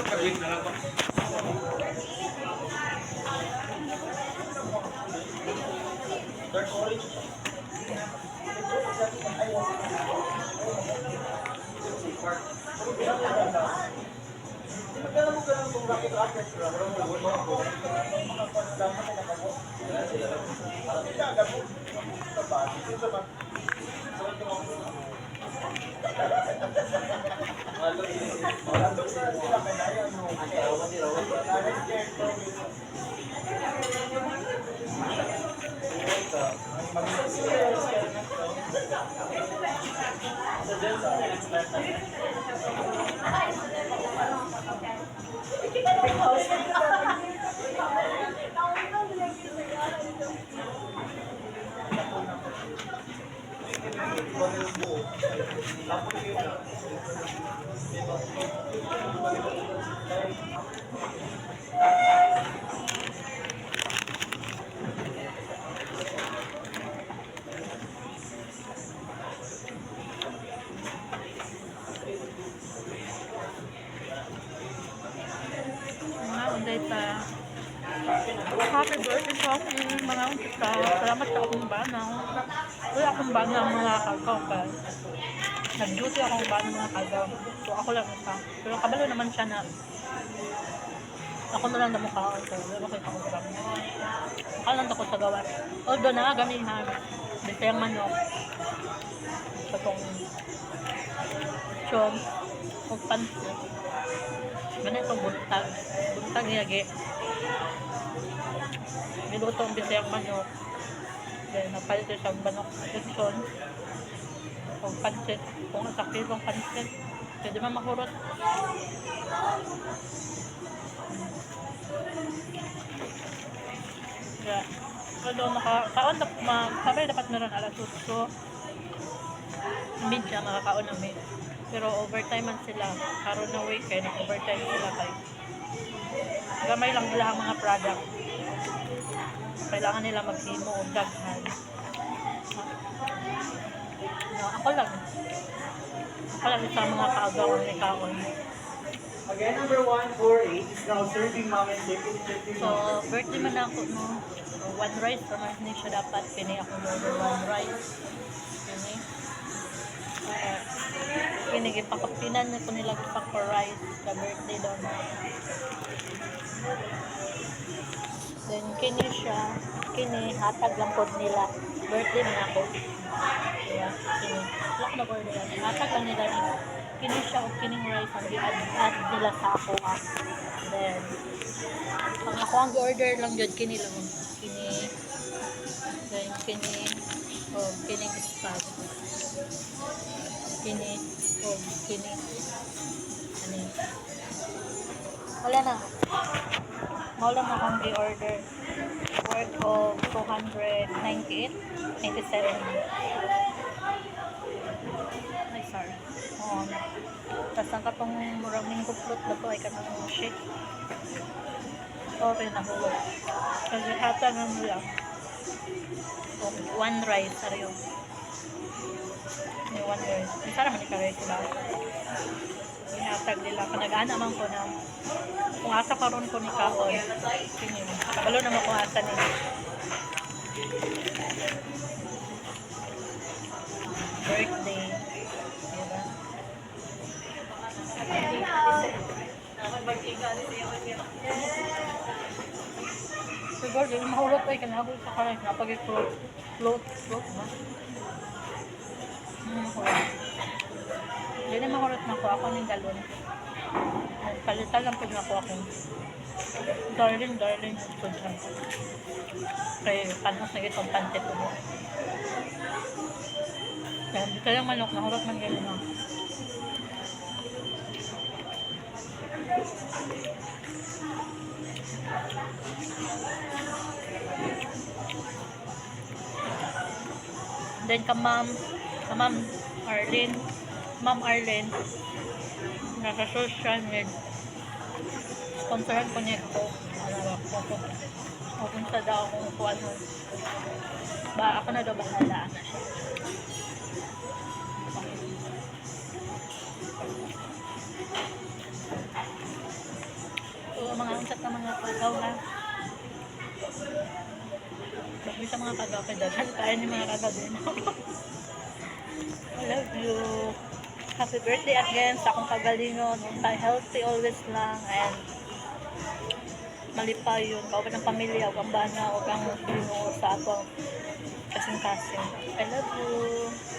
Kabit na lang po. Dark orange. Magkano mo kailangan kung rocket rocket? Happy birthday po ako mga kita. Salamat sa akong banaw. Wala akong banaw mga kagawad. Nag-duty akong banaw mga kagawad. So ako lang isa. Pero kabalo naman siya na ako na lang namukhaan ko. Pero kita ko sa kalang ako sa gawa. Although na gamihan. Dito yung manok. Sa tong chom. O pansit. Ganito buntag. Buntag yagi. Niluto ang bisayang manok. Then, napalit sa manok lechon. Kung pansit. Kung sa kilong pansit. Pwede ba mahurot? Kaya, kaon na, sabay dapat meron alas 8. Media, makakaon namin. Pero overtime man sila. Karoon na weekend, overtime sila kayo. Gamay lang nila ang mga product. Kailangan nila maghimo o daghan. No, ako lang sa mga kaagawan ni Kaon. Again, number 148 is now serving mom and dip in 50 So, birthday man ako, no? So, one rice, naman hindi siya dapat. Pini ako order one rice. Pini. Pinigipakapinan na ko nila pa for rice sa birthday daw na. Then, kini, hatag lang po nila. Birthday man ako. Kaya, kini. Wala ko nag-order yan. Hatag lang nila. Kini siya o kining rice ang i-add nila sa ako. Then, pang ako ang order lang yun, kini lang. Kini. Then, kini. O, kining spag. Kini. O, kini. Ano wala na. Wala na akong i-order. Worth of 298, 97. Ay, sorry. Oo. Tapos ang katong murang minggo fruit na to ay kanang shake. Okay na hulog. Kasi hata nga mo lang. Okay, one rice. Saryo. May one rice. Isa naman ika-rice sila. Inatag nila. Kanag-ana man ko na kung asa karon ko ni Kaon. Kabalo naman kung asa nila. Birthday. Diba? Siguro, yung mahulot ay kanahul sa karay. Napag-float. Float ba? Mahulot. Hindi na mahulot na ko. Ako ng galon. Palitan lang po na ako akong darling food lang. Kaya panos na itong pansit mo. Kaya dito yung manok, nahulot man ganyan. then ka ma'am Arlene, Ma'am Arlene, nasa social med. Sponsoran ko niya ako. Pupunta daw ako kung ano. Ako na daw bahala na siya. So, mga ansat na mga kagaw na. Sabi sa mga kagaw, kadagan tayo ni mga kagaw din. I love you. Happy birthday again sa akong kagalingon. Stay healthy always lang. And malipay yun. Kauban ng pamilya, o ang bana, o ang sa atong kasing-kasing. I love you.